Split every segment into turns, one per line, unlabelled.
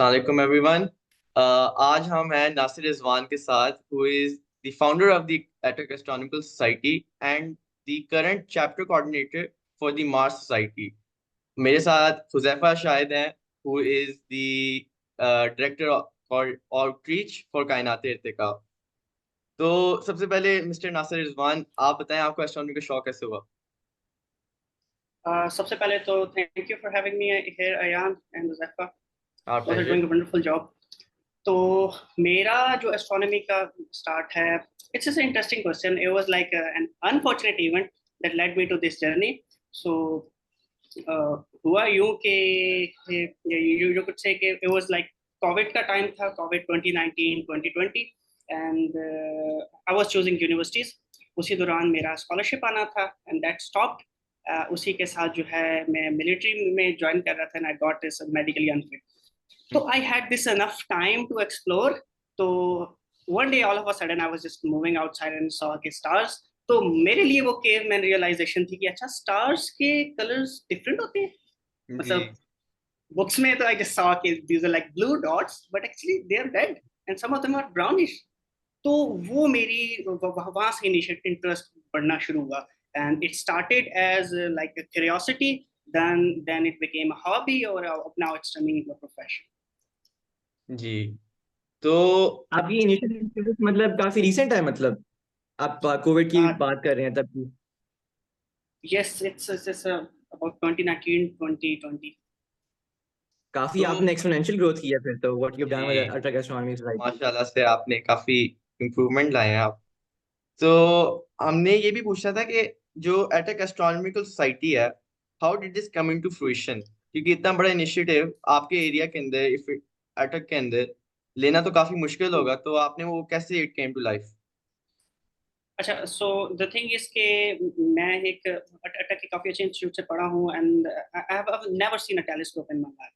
अस्सलाम वालेकुम एवरीवन। आज हम हैं नासिर रिजवान के साथ, who is the founder of the AITUC astronomical society and the current chapter coordinator for the Mars society. मेरे साथ हुजैफा शाहिद हैं, who is the director for outreach for कायनात इर्तिका। तो सबसे पहले मिस्टर नासिर रिजवान, आप बताएं आपको एस्ट्रोनॉमी का शौक कैसे हुआ?
सबसे पहले तो thank you for having me here Ayan and Zaifa.
Our
both are doing
pleasure.
A wonderful job. तो मेरा जो एस्ट्रोनॉमी का स्टार्ट है, it's just interesting question. It was like an unfortunate event that led me to this journey. So हुआ यूं कि you could say that it was like covid का time था, covid 2019 2020, and I was choosing universities. उसी दौरान मेरा scholarship आना था एंड दैट स्टॉप्ड। उसी के साथ जो है मैं मिलिट्री में ज्वाइन कर रहा था and I got this medically unfit. तो I had this enough time to explore. तो one day all of a sudden I was just moving outside and saw के स्टार्स। तो मेरे लिए वो केवमैन रियलाइजेशन थी कि अच्छा, स्टार्स के कलर्स डिफरेंट होते हैं।
जी।
मतलब बुक्स में तो आई जस्ट सॉ कि these are like blue dots, but actually they are red and some of them are brownish. तो वो मेरी वहां से इनिशिएट इंटरेस्ट बढ़ना शुरू हुआ and it started as like a curiosity, then it became a hobby, or now it's turning into a profession.
जी। तो
आपकी इनिशियल इंटरेस्ट मतलब काफी रीसेंट है, मतलब आप कोविड की
uh,
बात कर रहे हैं तब की?
yes, it's about 2019 2020.
काफी
तो
आपने एक्सपोनेंशियल ग्रोथ की है फिर तो, व्हाट यू हैव डन
जी,
विद अल्ट्रा एस्ट्रोनॉमी सोसाइटी।
माशाल्लाह से आपने काफी इम्प्रूवमेंट लाए हैं आप। तो हमने ये भी पूछना था कि जो एटक एस्ट्रोनॉमिकल सोसाइटी है, how did this come into fruition? क्योंकि इतना बड़ा इनिशिएटिव आपके एरिया के अंदर, इफ एटक के अंदर लेना तो काफी मुश्किल होगा, तो आपने वो कैसे इट केम टू लाइफ?
अच्छा, सो द थिंग इज के मैं एक अटक के काफी अच्छे इंस्टीट्यूट से पढ़ा हूँ and I have never seen a telescope in my life.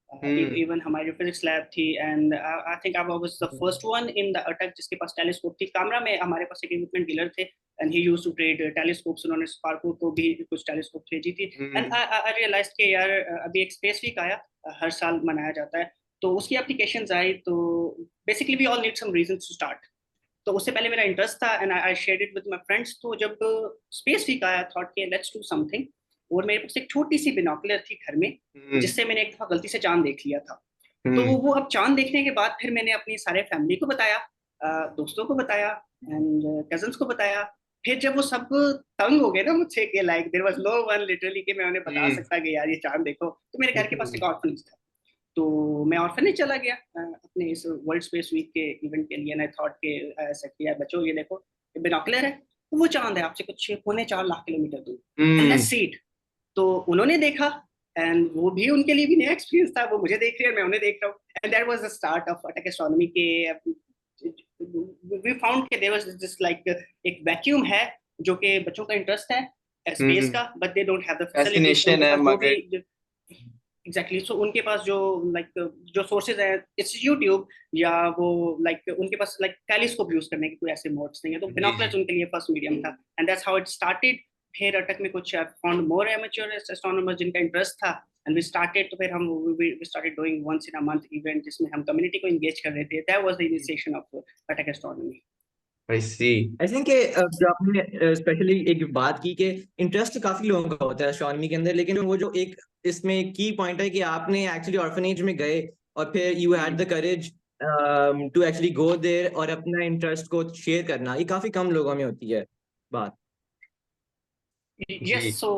Hmm.
Even हमारी फिजिक्स लैब थी and I think I was the first one in the अटक जिसके पास टेलीस्कोप थी। कैमरा में हमारे पास एक इक्विपमेंट डीलर थे and he used to trade telescopes. उन्होंने स्पार्को को भी कुछ टेलीस्कोप भेजी थी एंड
हम्म।
आई रियलाइज्ड कि यार अभी एक स्पेस वीक आया, हर साल मनाया जाता है, तो उसकी एप्लीकेशंस आई। तो basically we all need some reason to start. तो उससे पहले मेरा इंटरेस्ट था and I shared it with my friends. तो जब स्पेस वीक आया, थॉट के लेट्स डू समथिंग। और मेरे पास एक छोटी सी बिनॉकुलर थी घर में,
हम्म।
जिससे मैंने एक दफा गलती से चांद देख लिया था। तो
हम्म।
वो अब चांद देखने के बाद फिर मैंने अपनी सारे फैमिली को बताया, दोस्तों को बताया एंड कजन्स को बताया। फिर जब वो सब तंग हो गए ना मुझसे कि like there was no one literally कि मैं उन्हें बता
हम्म।
सकता कि यार ये चांद देखो, तो मेरे घर के पास
हम्म।
एक ऑर्फनेज था। तो मैं ऑर्फनेज चला गया अपने इस वर्ल्ड स्पेस वीक के इवेंट के लिए। एंड आई थॉट के ऐसा किया, बच्चों ये देखो, ये बिनॉकुलर है, तो वो चांद है आपसे कुछ 3.25 लाख किलोमीटर दूर, and let's
hmm.
See it. तो उन्होंने देखा एंड वो भी, उनके लिए भी नया एक्सपीरियंस था। वो मुझे देख रहे हैं, मैं उन्हें देख रहा हूँ, and that was the start of Attock astronomy के। वी फाउंड कि देयर वाज जस्ट लाइक एक वैक्यूम है जो कि बच्चों का इंटरेस्ट है स्पेस
हम्म।
का, but they don't have the facilities.
Fascination
उनके
है
पास जो भी
मगर।
एग्जैक्टली सो उनके पास जो लाइक जो सोर्सेज है, इट्स यूट्यूब, या वो लाइक उनके पास लाइक टेलीस्कोप यूज करने के कोई ऐसे मोड्स नहीं है। तो
जी जी।
बिनॉकुलर्स उनके लिए फर्स्ट मीडियम था and that's how it started. फिर अटक में कुछ फाउंड मोर एमेच्योर एस्ट्रोनॉमर्स जिनका इंटरेस्ट था एंड वी स्टार्टेड। तो फिर हम we started doing once in a month event जिसमें हम कम्युनिटी को एंगेज कर रहे थे। That was the initiation of Attock astronomy.
I see.
I think जो आपने स्पेशली एक बात की कि इंटरेस्ट काफी लोगों का होता है एस्ट्रोनॉमी के अंदर, लेकिन वो जो एक इसमें की पॉइंट है कि आपने एक्चुअली ऑर्फनेज में गए और फिर you had the courage to actually go there और अपना इंटरेस्ट को शेयर करना, ये काफी कम लोगों में होती है बात।
यस,
जी।
सो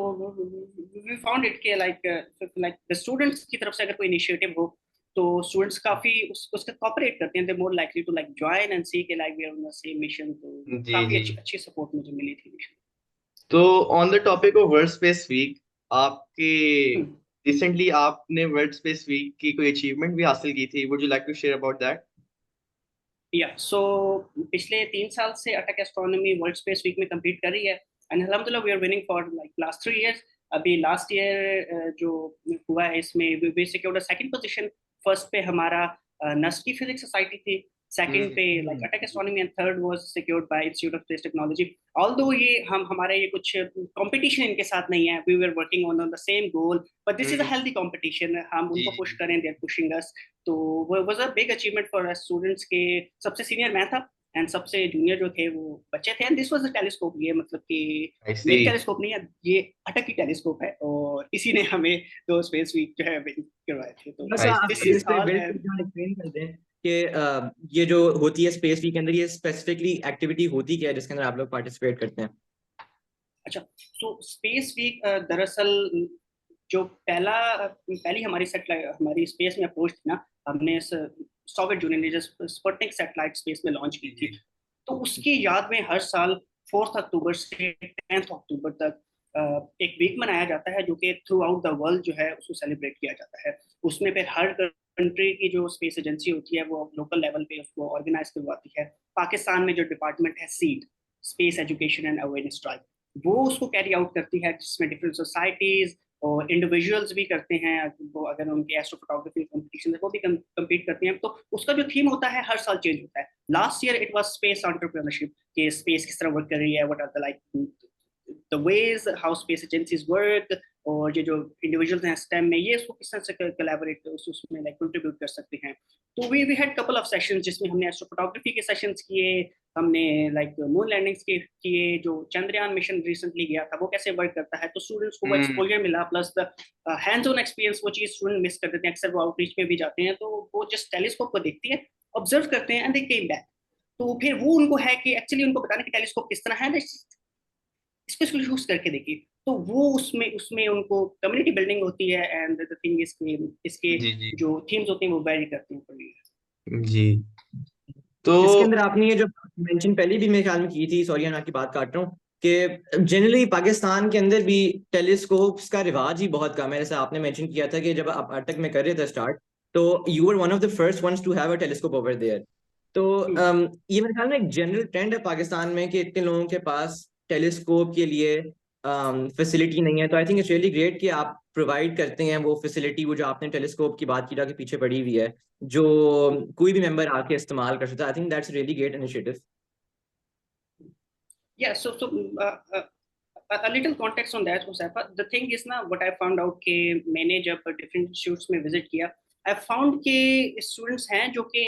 वी फाउंड इट के लाइक द स्टूडेंट्स की तरफ से अगर कोई इनिशिएटिव हो तो स्टूडेंट्स काफी उसका कोऑपरेट करते हैं। They more likely to like join and see के like we are on the same mission. तो
जी
काफी
जी।
अच्छी अच्छी सपोर्ट मुझे मिली थी मिशन।
तो on the topic of world space week, आपके रिसेंटली आपने वर्ल्ड स्पेस वीक की कोई अचीवमेंट भी हासिल की थी? Would you like to share about that?
या सो पिछले 3 साल से अटक एस्ट्रोनॉमी वर्ल्ड स्पेस वीक में compete कर रही है एंड अल्हम्दुलिल्लाह we are winning for like last 3 years. अभी लास्ट ईयर जो हुआ है इसमें we secured second position. First पे हमारा नस्ट की फिजिक्स सोसाइटी थी सेकंड पे लाइक अटैक astronomy and third was secured by institute of space technology. Although ये हमारे ये कुछ कंपटीशन इनके साथ नहीं है, we were working on the same goal, but this is a healthy competition, हम उनको पुश करें, दे आर पुशिंग अस। तो वो was a big achievement for us students के। सबसे सीनियर मैं था एंड सबसे जूनियर जो थे वो बच्चे थे, and this was a telescope. ये मतलब कि मेरी टेलीस्कोप नहीं है, ये अटक की टेलीस्कोप है, और इसी ने हमें दो स्पेस वीक जो है करवाए थे। तो दिस इज ऑल
एक्सप्लेन कर दें कि ये जो होती है स्पेस वीक के अंदर, ये स्पेसिफिकली एक्टिविटी होती क्या है जिसके अंदर आप लोग पार्टिसिपेट करते हैं?
अच्छा, तो स्पेस वीक दरअसल जो पहली हमारी सैटेलाइट हमारी स्पेस में अप्रोच थी ना, हमने सोवियत यूनियन ने स्पुतनिक सैटेलाइट स्पेस में लॉन्च की थी, तो उसकी याद में हर साल 4 अक्टूबर से 10 अक्टूबर तक एक वीक मनाया जाता है, जो कि थ्रू आउट द वर्ल्ड जो है उसको सेलिब्रेट किया जाता है। उसमें फिर हर कंट्री की जो स्पेस एजेंसी होती है वो लोकल लेवल पे उसको ऑर्गेनाइज करवाती है। पाकिस्तान में जो डिपार्टमेंट है seed, space education and awareness drive, वो उसको कैरी आउट करती है, जिसमें डिफरेंट सोसाइटीज और इंडिविजुअल्स भी करते हैं। वो अगर उनके एस्ट्रोफोटोग्राफी कॉम्पिटिशन है वो भी कम्पीट करते हैं। तो उसका जो थीम होता है हर साल चेंज होता है। Last year it was space entrepreneurship, कि स्पेस किस तरह वर्क कर रही है, what are the like the ways how space agencies work, और ये जो इंडिविजुअल्स हैं स्टेम में, ये उसको किस तरह से कोलैबोरेट उसमें लाइक कंट्रीब्यूट कर सकते हैं। तो we had couple of sessions जिसमें हमने एस्ट्रोफोटोग्राफी के सेशंस किए, हमने लाइक मून लैंडिंग्स के किए, जो चंद्रयान मिशन रिसेंटली गया था वो कैसे वर्क करता है, तो स्टूडेंट्स को वो एक्सपोजर मिला, plus the hands on experience. वो चीज स्टूडेंट मिस कर देते हैं अक्सर, वो आउटरीच में भी जाते हैं तो वो जस्ट टेलीस्कोप को देखती है, ऑब्जर्व करते हैं एंड दे केम बैक। तो फिर वो उनको है कि एक्चुअली उनको बताना कि टेलीस्कोप किस तरह है, इसको यूज करके देखिए। तो वो उसमें उसमें उनको कम्युनिटी बिल्डिंग होती है, एंड द थिंग इसके जो थीम्स होते हैं वो वेरी करते हैं जी।
तो
इसके अंदर आपने ये जो मेंशन पहले भी मेरे ख्याल में की थी, सॉरी मैं आपकी बात काट रहा हूँ, कि जनरली पाकिस्तान के अंदर भी टेलीस्कोप्स का रिवाज ही बहुत कम है। जैसे आपने मेंशन किया था कि जब आप अटक में कर रहे थे स्टार्ट, तो you were one of the first ones to have a telescope over there. तो ये मेरे ख्याल में एक जनरल ट्रेंड है पाकिस्तान में कि इतने लोगों के पास टेलीस्कोप के लिए फैसिलिटी नहीं है। तो I think it's really great कि आप प्रोवाइड करते हैं वो फैसिलिटी, वो जो आपने टेलीस्कोप की बात की था कि पीछे पड़ी हुई है, जो कोई भी मेंबर आके इस्तेमाल कर सकता है। I think that's really great initiative.
Yeah, a little context on that, Musafa. The thing is ना, what I found out कि मैंने जब different institutes में visit किया, I found कि students हैं जो कि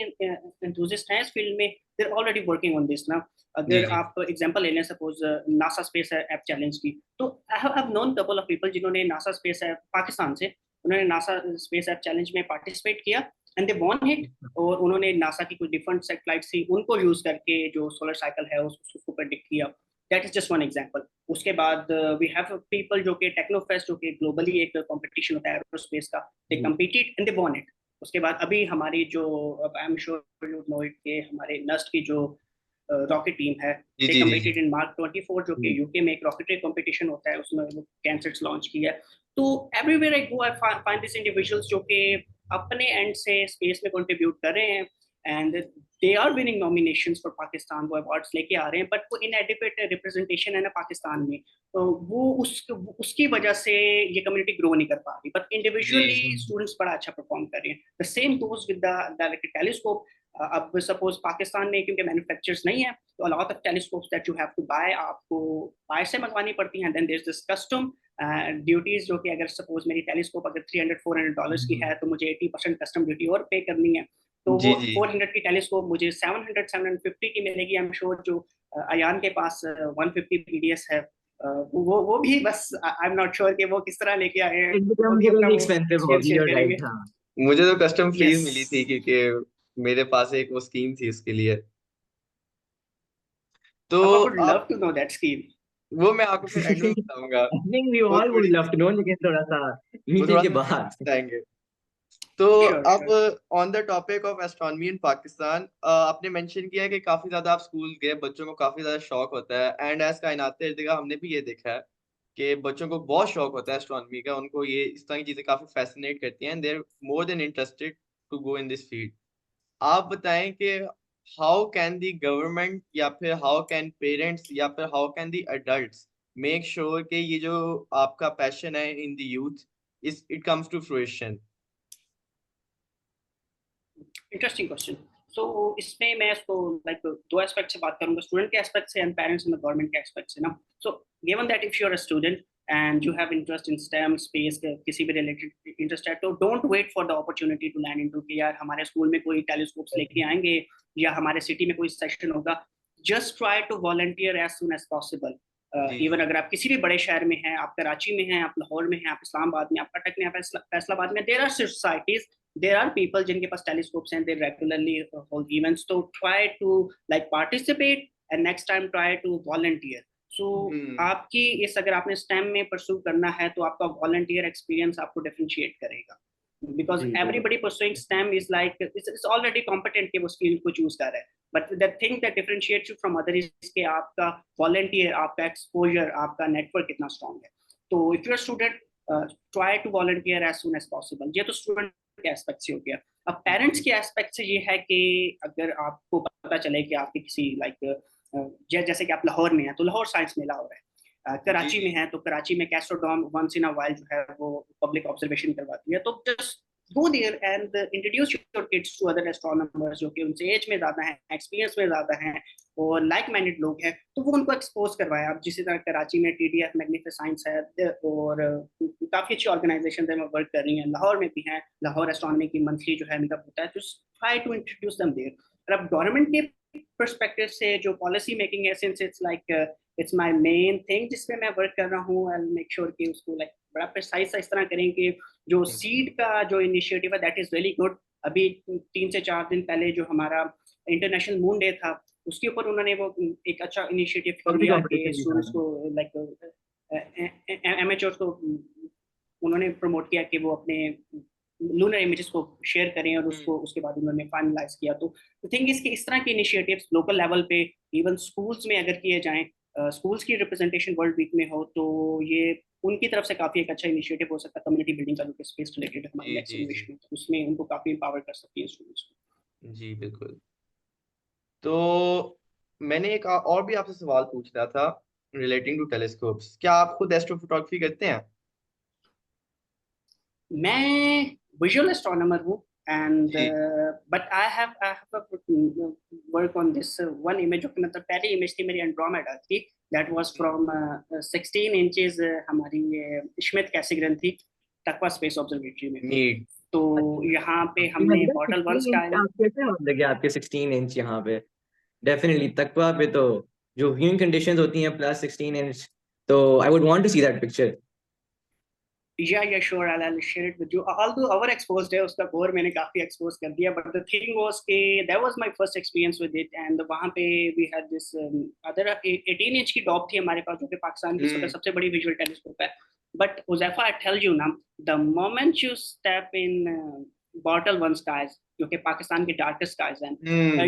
enthusiast हैं इस field में, they're already working on this ना। अगर आप example ले लें suppose NASA Space App Challenge की, तो I have known couple of people जिन्होंने NASA Space App पाकिस्तान से, उन्होंने NASA Space App Challenge में participate किया एंड दे वॉन इट, और उन्होंने नासा की कुछ डिफरेंट सैटेलाइट्स थी उनको यूज करके जो सोलर साइकिल है उसको प्रेडिक्ट किया। That is just one example. उसके बाद वी हैव पीपल जो कि टेक्नोफेस्ट, जो कि ग्लोबली एक कंपटीशन होता है एरोस्पेस का, they competed and they won it. उसके बाद अभी हमारी जो I am sure you know it के हमारे नस्ट की जो रॉकेट टीम है, दे कम्पीटेड इन मार्क 24 जो कि यूके में एक रॉकेटरी कंपटीशन होता है, उसमें वो कैंसेट्स लॉन्च किया है। तो everywhere I go I find this individuals जो कि अपने एंड से स्पेस में कंट्रीब्यूट कर रहे हैं, and they are winning nominations for Pakistan, वो अवार्ड्स लेके आ रहे हैं, बट वो इनएडिक्वेट रिप्रेजेंटेशन है ना पाकिस्तान में, तो वो उसकी वजह से ये कम्युनिटी ग्रो नहीं कर पा रही, बट इंडिविजुअली स्टूडेंट्स बड़ा अच्छा परफॉर्म कर रहे हैं। The same goes with the telescope. अब सपोज पाकिस्तान में क्योंकि मैन्युफैक्चर्स नहीं है, तो a lot of telescopes that you have to buy, आपको बाहर से मंगवानी पड़ती हैं। Then there is this custom duties, जो कि अगर सपोज मेरी टेलीस्कोप अगर $300-400 की है, तो मुझे 80% कस्टम ड्यूटी और पे करनी है। तो वो 400 की टेलीस्कोप मुझे 700-750 की मिलेगी। आई एम श्योर जो अयान के पास 150 PDS है, वो भी बस आई एम नॉट श्योर कि वो किस तरह लेके आए हैं, वो भी अपना शेयर करेंगे।
मुझे तो कस्टम फ्रीज मिली थी क्योंकि मेरे पास एक वो स्कीम थी उसके लिए। तो
I would love to know that scheme.
वो मैं आपको फिर एंड में बताऊंगा।
I think we all would love to know, लेकिन थोड़ा सा मीटिंग के बाद
बताएंगे। तो अब on the topic of astronomy इन पाकिस्तान, आपने मेंशन किया है कि काफी ज्यादा आप स्कूल गए, बच्चों को काफी ज्यादा शौक होता है, एंड एज कायनात इर्तिका हमने भी ये देखा है कि बच्चों को बहुत शौक होता है एस्ट्रोनॉमी का, उनको ये इस तरह की चीजें काफी फैसिनेट करती हैं, they are more than interested to go in this field. आप बताएं कि हाउ कैन द गवर्नमेंट या फिर हाउ कैन पेरेंट्स या फिर how can the adults make sure कि ये जो आपका पैशन है in the youth it comes to fruition?
Interesting question. So इसमें मैं इसको लाइक दो एस्पेक्ट से बात करूंगा, स्टूडेंट के एस्पेक्ट से एंड पेरेंट्स एंड गवर्नमेंट के एस्पेक्ट से ना। So given that if you are a student and you have interest in STEM space, किसी भी रिलेटेड इंटरेस्ट है, तो don't wait for the opportunity to land into कि यार हमारे स्कूल में कोई टेलीस्कोप्स लेके आएंगे या हमारे सिटी में कोई सेशन होगा। Just try to volunteer as soon as possible. Even अगर आप किसी भी बड़े शहर में हैं, आप कराची में हैं, आप लाहौर में हैं, आप इस्लामाबाद में, आप कटक में, आप फैसलाबाद में, there are societies, there are people जिनके पास telescopes and they regularly hold events, so try to like participate and next time try to volunteer. So आपकी इस अगर आपने STEM में pursue करना है तो आपका volunteer experience आपको differentiate करेगा, because everybody pursuing STEM is like it's already competent कि वो skill को choose कर रहा है, but the thing that differentiates you from other is कि आपका volunteer, आपका exposure, आपका network कितना strong है। तो if you're a student, try to volunteer as soon as possible। ये तो student के एस्पेक्ट से हो गया। अब पेरेंट्स के एस्पेक्ट से ये है कि अगर आपको पता चले कि आपके किसी लाइक जैसे कि आप लाहौर में हैं तो लाहौर साइंस मेला हो रहा है, कराची में है तो कराची में कैस्ट्रोडोम वंस इन अ वाइल जो है वो पब्लिक ऑब्जर्वेशन करवाती है, तो just go there and introduce your kids to other astronomers जो कि उनसे एज में ज़्यादा हैं, एक्सपीरियंस में ज़्यादा हैं और लाइक माइंडेड लोग हैं, तो वो उनको एक्सपोज करवाएं। अब जिस तरह कराची में TDF मैग्निफिसेंस है और काफ़ी अच्छी ऑर्गेनाइजेशन में वर्क कर रही हैं, लाहौर में भी हैं, लाहौर एस्ट्रोनॉमी की मंथली जो है मीटअप होता है, तो try to introduce them there. और अब गवर्नमेंट के पर्सपेक्टिव से जो पॉलिसी मेकिंग है, since it's like it's my main thing जिसपे मैं वर्क कर रहा हूँ, आई विल मेक श्योर कि उसको लाइक बड़ा प्रिसाइज इस तरह करें कि जो सीड का जो इनिशिएटिव है दैट इज रियली गुड। अभी 3 से 4 दिन पहले जो हमारा इंटरनेशनल मून डे था उसके ऊपर उन्होंने वो एक अच्छा इनिशिएटिव लिया कि स्टूडेंट्स को लाइक एमेच्योर्स को उन्होंने प्रमोट किया कि वो अपने लूनर इमेजेस को शेयर करें और उसको उसके बाद उन्होंने फाइनलाइज किया। तो थिंक इसके इस तरह के इनिशिएटिव्स लोकल लेवल पे इवन स्कूल्स में अगर किए जाएं, स्कूल्स की रिप्रेजेंटेशन वर्ल्ड वीक में हो, तो ये उनकी तरफ से काफी एक अच्छा इनिशिएटिव हो सकता है कम्युनिटी बिल्डिंग का, जो स्पेस रिलेटेड हमारी एक्सप्लोरेशन है, उसमें उनको काफी एम्पावर कर सकती है स्टूडेंट्स को।
जी बिल्कुल। तो मैंने एक और भी आपसे सवाल पूछना था रिलेटिंग टू टेलीस्कोप्स। क्या आप खुद एस्ट्रोफोटोग्राफी करते हैं?
मैं विजुअल एस्ट्रोनॉमर हूँ and but I have work on this one image जो कि मतलब पहली इमेज थी मेरी एंड्रोमेडा की, that was from 16 inches हमारी स्मिथ कैसिग्रन थी तकवा स्पेस ऑब्जर्वेटरी में। तो यहाँ पे हमने बॉटल वन स्काई
कैसे लगे आपके 16 इंच यहाँ पे? डेफिनेटली तकवा पे तो जो व्यूइंग कंडीशंस होती हैं प्लस 16 इंच, तो I would want to see that picture.
Yeah, sure. I'll share it with you. Although our exposed है उसका core मैंने काफी expose कर दिया, but the thing was कि that was my first experience with it, and वहाँ पे we had this other 18 inch की डॉप थी हमारे पास जो कि पाकिस्तान की सबसे बड़ी visual telescope है। But Uzaifa, I tell you now, the moment you step in bottle one skies, जो कि पाकिस्तान की darkest skies हैं,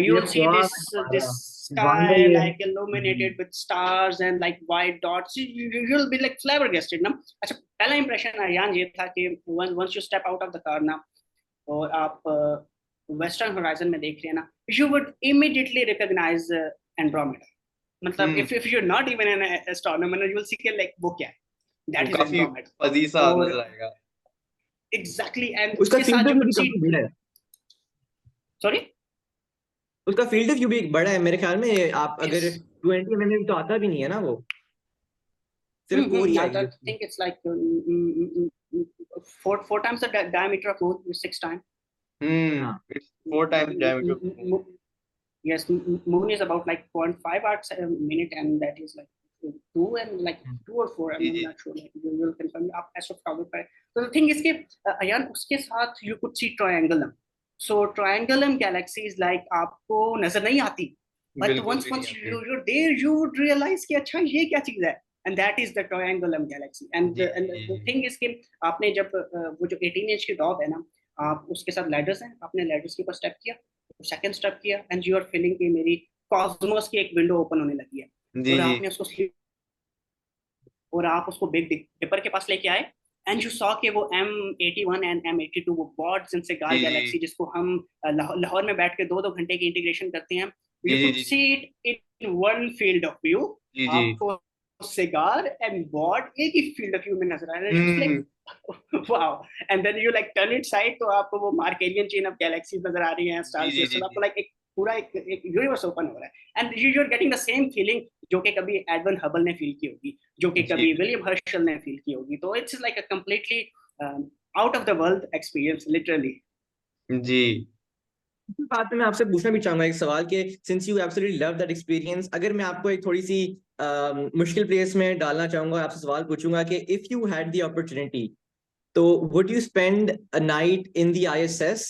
you will see this sky like illuminated with stars and like white dots. You'll be like flabbergasted ना। अच्छा, पहला impression Ayan ये था कि once you step out of the car ना और आप वेस्टर्न होराइजन में देख रहे हैं ना, you would immediately recognize Andromeda। मतलब if you're not even an astronomer, you will see कि like वो क्या है, that is Andromeda।
फजी सा नजर आएगा।
Exactly, and
उसका
उसके साथ जो
बड़ा है।
सॉरी,
उसका फील्ड ऑफ व्यू भी बड़ा है मेरे ख्याल में। आप अगर 20 mm तो आता भी नहीं है ना वो, सिर्फ कोर ही है।
I think it's like 4 times the diameter of moon, 6 times.
It's 4 times diameter of moon.
Yes, moon is about like 0.5 arcs a minute, and that is like 2 and like 2 or 4. I'm not sure. Like, you will confirm. आप astrophotographer. So the thing is कि अयान उसके साथ you could see triangulum. So triangulum galaxies like आपको नजर नहीं आती, but once you're there, you would realize कि अच्छा ये क्या चीज है, and that is the triangulum galaxy. And the thing is कि आपने जब वो जो 18 इंच की डॉब है ना, आप उसके साथ लैडर्स हैं, आपने लैडर्स के ऊपर स्टेप किया, सेकंड स्टेप किया, एंड यू आर फीलिंग कि मेरी कॉस्मोस की एक विंडो ओपन होने लगी है, और आपने उसको और आप उसको बिग डिपर के पास लेके आए, एंड यू सॉ कि वो M81 एंड M82 वो बॉड्स इनसे गाल गैलेक्सी जिसको हम लाहौर में बैठ के 2-2 घंटे की इंटीग्रेशन करते हैं, you could see it in one field of view। आपको सिगार एंड बॉड एक ही फील्ड ऑफ व्यू में नजर आ रहा है। wow, and then you like turn it side तो आपको वो मार्केरियन चेन ऑफ गैलेक्सीज नजर आ रही हैं, स्टार्स,
जी
तो आपको लाइक एक पूरा एक यूनिवर्स ओपन हो रहा है, and you are getting the same feeling जो कि कभी एडवन हबल ने फील की होगी, जो कि कभी विलियम हर्शल ने फील की होगी, तो it's like a completely out of the world experience literally.
जी।
इसी बात में मैं आपसे पूछना भी चाहूंगा एक सवाल कि since you absolutely love that experience, अगर मैं आपको एक थोड़ी सी मुश्किल प्लेस में डालना चाहूंगा, आपसे सवाल पूछूंगा कि if you had the opportunity, तो would you spend a night in the ISS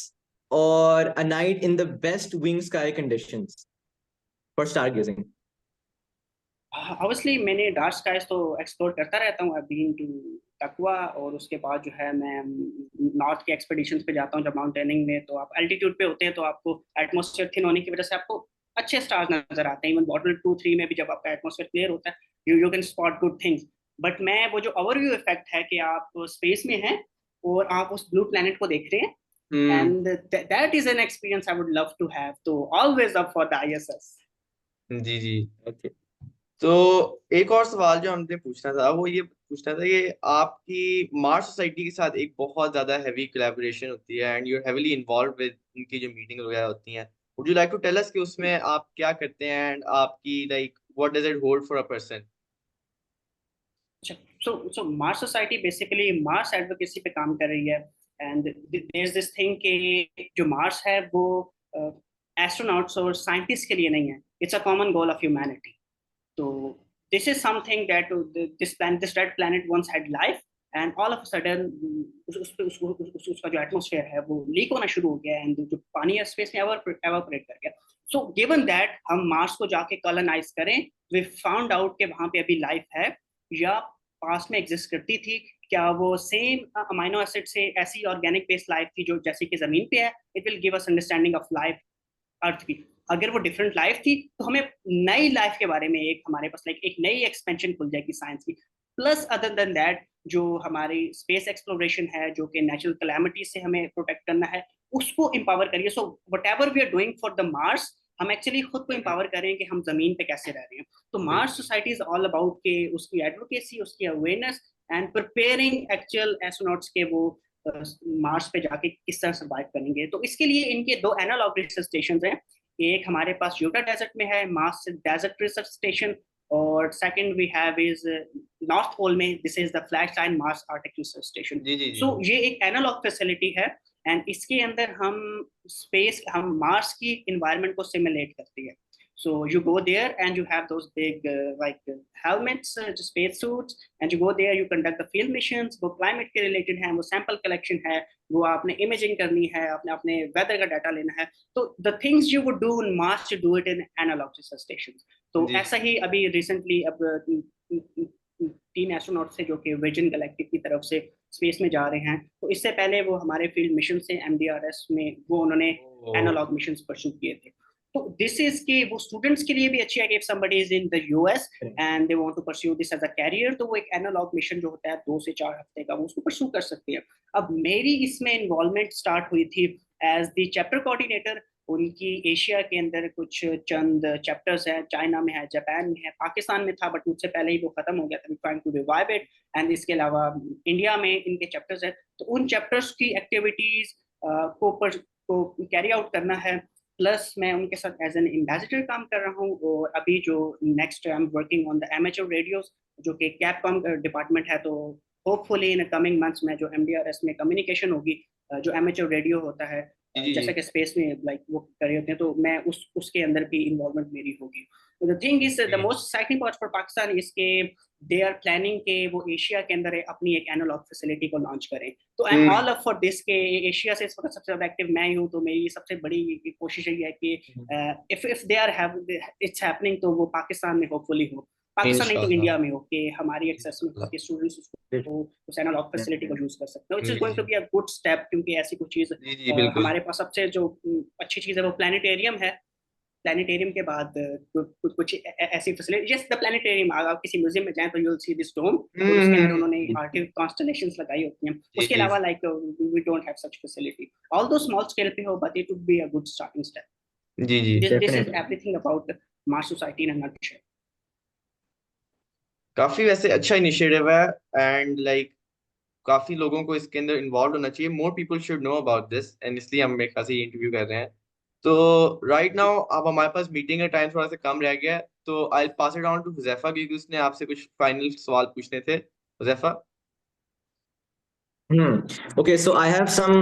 or a night in the best wing sky conditions for stargazing?
Obviously मैंने डार्क स्काइज तो एक्सप्लोर करता रहता हूँ, आई बीन टू तकवा, और उसके बाद जो है मैं नॉर्थ के एक्सपेडिशंस पे जाता हूँ जब माउंटेनिंग में, तो आप एल्टीट्यूड पे होते हैं तो आपको एटमॉस्फेयर थिन होने की वजह से आपको अच्छे स्टार्स नजर आते हैं, इवन बॉटल 2-3 में भी जब आपका एटमॉस्फेयर क्लियर होता है you can spot good things. But मैं वो जो ओवरव्यू इफेक्ट है कि आप स्पेस में हैं और आप उस ब्लू प्लैनेट को देख रहे हैं, and that is an experience I would love to have, तो always up for the ISS.
जी जी। ओके, तो एक और सवाल जो हमने पूछना था वो ये पूछना था कि आपकी मार्स सोसाइटी के साथ एक बहुत ज्यादा हैवी कोलैबोरेशन होती है and you are heavily involve with उनकी जो मीटिंग वगैरह होती हैं, would you like to tell us कि उसमें आप क्या करते हैं एंड आपकी like what does it hold for a person?
So Mars Society basically Mars advocacy पे काम कर रही है, and there's this thing कि जो Mars है वो एस्ट्रोनॉट्स और साइंटिस्ट के लिए नहीं है, it's a common goal of humanity. तो this is something that this red planet once had life, and all of a sudden उसका जो एटमॉस्फेयर है वो लीक होना शुरू हो गया, एंड जो पानी है स्पेस में एवापोरेट कर गया। सो गिवन दैट हम मार्स को जाके कॉलोनाइज करें, वी फाउंड आउट कि वहां पे अभी लाइफ है या पास में एग्जिस्ट करती थी, क्या वो सेम अमाइनो एसिड से ऐसी ऑर्गेनिक बेस्ड लाइफ थी जो जैसे कि जमीन पे है, it will give us understanding of life earth की। अगर वो डिफरेंट लाइफ थी तो हमें नई लाइफ के बारे में एक हमारे पास लाइक एक नई एक्सपेंशन खुल जाएगी साइंस की। प्लस अदर देन दैट जो हमारी स्पेस एक्सप्लोरेशन है जो कि नेचुरल कैलामिटी से हमें प्रोटेक्ट करना है उसको एम्पावर करिए। So whatever we are doing for the Mars, हम एक्चुअली खुद को एम्पावर करें कि हम जमीन पे कैसे रह रहे हैं। तो Mars society is all about के उसकी एडवोकेसी, उसकी awareness and preparing actual astronauts के वो मार्स पे जाके किस तरह सर्वाइव करेंगे। तो इसके लिए इनके दो एनालॉग रिसर्च स्टेशन हैं, एक हमारे पास यूटा डेजर्ट में है मार्स डेजर्ट रिसर्च स्टेशन, और second we have is North Pole में, this is the flat line Mars Arctic research station. So ये एक एनालॉग फैसिलिटी है, एंड इसके अंदर हम मार्स की इन्वायरमेंट को सिमुलेट करती है। So you go there and you have those big helmets, space suits, and you go there, you conduct the field missions, वो climate के related हैं, वो sample collection है, वो आपने imaging करनी है, अपने weather का data लेना है। तो the things you would do in Mars, you do it in analog research stations। तो ऐसा ही अभी recently अब 3 एस्ट्रोनॉट थे जो कि वर्जिन गैलेक्टिक की तरफ से स्पेस में जा रहे हैं, तो इससे पहले वो हमारे फील्ड मिशन से MDRS में वो उन्होंने एनालॉग मिशंस परस्यू किए थे। तो दिस इज कि वो स्टूडेंट्स के लिए भी अच्छी है कि if somebody is in the US and they want to pursue this as a career, तो वो एक एनालॉग मिशन जो होता है 2 से 4 हफ्ते का वो उसको परस्यू कर सकते हैं। अब मेरी इसमें इन्वॉल्वमेंट स्टार्ट हुई थी एज द चैप्टर कोऑर्डिनेटर। उनकी एशिया के अंदर कुछ चंद चैप्टर्स हैं, चाइना में है, जापान में है, पाकिस्तान में था बट मुझसे पहले ही वो खत्म हो गया था, trying to revive it, and इसके अलावा इंडिया में इनके चैप्टर्स हैं। तो उन चैप्टर्स की एक्टिविटीज को कैरी आउट करना है, प्लस मैं उनके साथ एज एन एम्बेसडर काम कर रहा हूँ। और अभी जो next I am working on the amateur radios जो कि कैपकॉम डिपार्टमेंट है, तो होपफुली इन कमिंग मंथ्स में जो MDRS में कम्युनिकेशन होगी, जो एमेच्योर रेडियो होता है जैसा कि स्पेस में लाइक वो कर रहे होते हैं, तो मैं उसके अंदर भी इन्वॉल्वमेंट मेरी होगी। The thing is the most exciting part for Pakistan is के दे आर प्लानिंग के वो एशिया के अंदर अपनी एक एनालॉग फैसिलिटी को लॉन्च करें। तो I am all up for this के एशिया से इस वक्त सबसे ज्यादा एक्टिव मैं ही हूँ, तो मेरी सबसे बड़ी कोशिश यही है कि if they are it's happening तो वो पाकिस्तान में होपफुली हो, पाकिस्तान नहीं तो इंडिया में हो, कि हमारी एक्सेस में के स्टूडेंट्स उस एनालॉग फैसिलिटी को यूज कर सकते हो। It's going to be a good step, क्योंकि ऐसी कुछ चीज हमारे पास सबसे जो अच्छी चीज है वो प्लैनेटेरियम है। प्लैनेटेरियम के बाद कुछ ऐसी फैसिलिटी, जस्ट द प्लैनेटेरियम, आप किसी म्यूजियम में जाएं तो यू विल सी दिस डोम, तो उसके अंदर उन्होंने आर्टिफिशियल कॉन्स्टलेशंस लगाई होती हैं। उसके अलावा like we don't have such facility, although small scale पे हो, but it would be a good starting step.
जी जी,
this is everything about Mars society in a nutshell.
काफी वैसे अच्छा इनिशिएटिव है एंड लाइक काफी लोगों को इसके अंदर इन्वॉल्व होना चाहिए, more people should know about this, and इसलिए हम मेरे ख्याल से ये इंटरव्यू कर रहे हैं। तो राइट नाउ अब हमारे पास मीटिंग का टाइम थोड़ा सा कम रह गया है, तो आई पास इट ऑन टू हुजैफा, क्योंकि उसने आपसे कुछ फाइनल सवाल पूछने थे। Huzaifa.
Okay, so I have some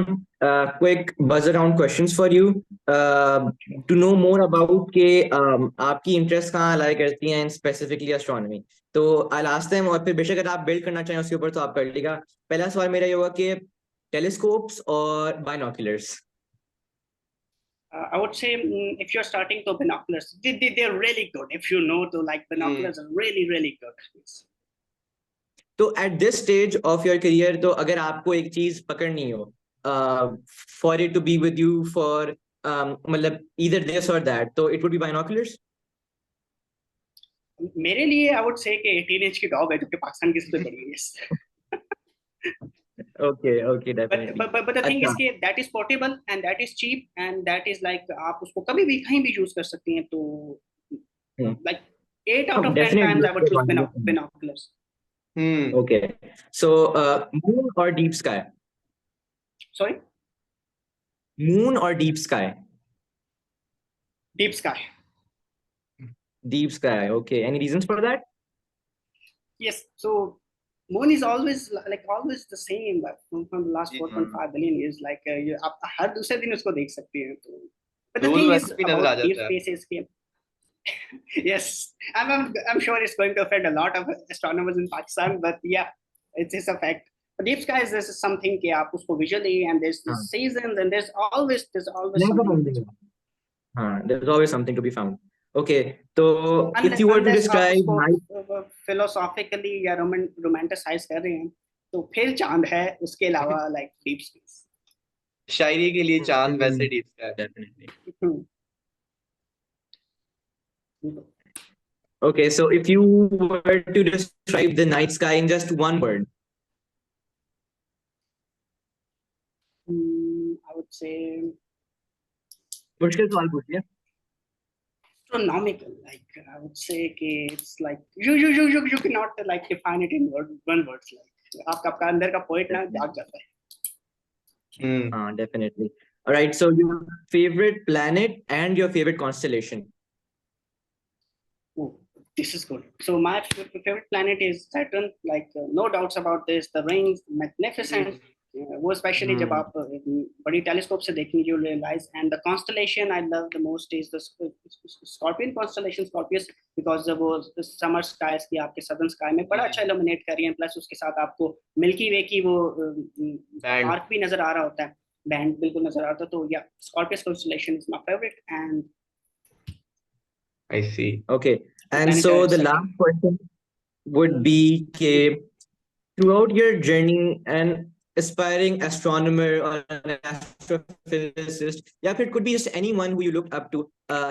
quick buzz around questions for you to know more about के आपकी इंटरेस्ट कहाँ लाई करती हैं स्पेसिफिकली एस्ट्रोनॉमी। तो I'll ask them, और फिर बेशक अगर आप बिल्ड करना चाहें उसके ऊपर तो आप कर लीजिएगा। पहला सवाल मेरा ये होगा कि टेलीस्कोप्स और binoculars.
I would say if you're starting to binoculars, they're really good. If you know to like binoculars are really, really good.
तो at this stage of your career, तो अगर आपको एक चीज पकड़नी हो for it to be with you for मतलब either this और दैट, तो इट वुड बी बाइनोकुलर्स।
मेरे लिए I would say कि 18 इंच की डॉग है जो कि पाकिस्तान की सबसे बड़ी है।
Okay, definitely.
But the thing is
अच्छा,
कि that is portable and that is cheap and that is like आप उसको कभी भी कहीं भी यूज कर सकती हैं, तो like 8 out of 10
definitely
times I would choose
advantages हैं।
binoculars.
Okay, so moon or deep sky?
Sorry,
Moon or deep sky?
deep sky.
Deep sky. Okay, any reasons for that?
Yes, so moon is always like always the same, like from the last 4.5 billion years, like आप हर दूसरे दिन उसको देख सकती हैं, तो but the
rose
thing is
वैसे भी नजर आ
about deep
जाता है।
space is कि yes, I'm sure it's going to offend a lot of astronomers in Pakistan, but yeah, it's a fact. But deep skies, this is something कि आप उसको visually, and there's the seasons, and there's always
Never
something.
ending. There's always something to be found. Okay, so if you were to
Unless आप
describe night,
उसको philosophically या romanticize कर रहे हैं, तो फिर चांद है, उसके अलावा like deep space.
शायरी के लिए चांद, वैसे deep sky.
definitely. Okay, so if you were to describe the night sky in just one word,
I would say
मुश्किल सवाल पूछिए।
astronomical. Like I would say कि it's like you cannot like define it in one word. Like आपका अंदर का poet ना जाग जाता है.
Definitely. All right, so your favorite planet and your favorite constellation.
Oh, this is good. So my favorite planet is Saturn. Like no doubts about this. The rings, magnificent. वो specially जब आप बड़ी telescope से देखेंगे, you realize. And the constellation I love the most is the Scorpion constellation, Scorpius, because वो summer skies की आपके southern sky में बड़ा अच्छा इल्यूमिनेट कर रही है, प्लस उसके साथ आपको मिल्की वे की वो आर्क भी नजर आ रहा होता है, बैंड बिल्कुल नजर आ रहा था, तो या Scorpius constellation is my favorite. And
I see.
Okay, and so the last question would be throughout your journey, and aspiring astronomer or an astrophysicist, या फिर could be just anyone who you looked up to,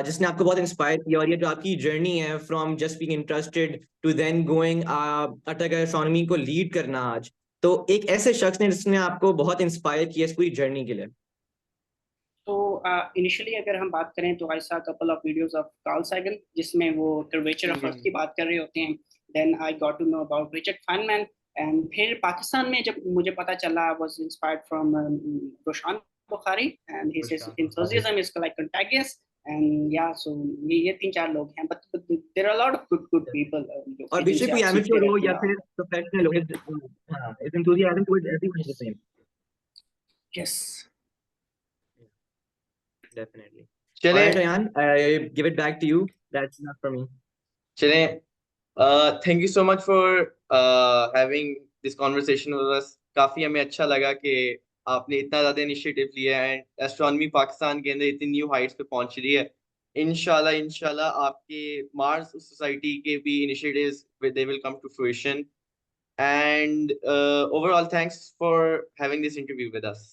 जिसने आपको बहुत inspire किया, और ये जो आपकी जर्नी है from just being interested to then going अटक एस्ट्रोनॉमी को लीड करना आज, तो एक ऐसे शख्स ने जिसने आपको बहुत इंस्पायर किया इस पूरी जर्नी के लिए।
तो इनिशियली अगर हम बात करें तो I saw couple of videos of Carl Sagan, जिसमें वो कर्वेचर ऑफ अर्थ की बात कर रहे होते हैं. Then I got to know about Richard Feynman, and फिर पाकिस्तान में जब मुझे पता चला, I was inspired from Roshan Bukhari, and his enthusiasm is like contagious. And yeah so ये 3-4 लोग हैं, but there are a lot of good people.
और बेशक कोई एमेच्योर हो या फिर प्रोफेशनल हो, इस enthusiasm towards everyone is the same.
Yes,
definitely.
चले,
all right Ryan, I give it back to you. That's enough for me.
चले, thank you so much for having this conversation with us. काफी हमें अच्छा लगा कि आपने इतना ज्यादा इनिशिएटिव लिया है, एंड एस्ट्रोनॉमी पाकिस्तान के अंदर इतनी न्यू हाइट्स पे पहुंच रही है. इंशाल्लाह आपके मार्स सोसाइटी के भी initiatives they will come to fruition. And overall, thanks for having this interview with us.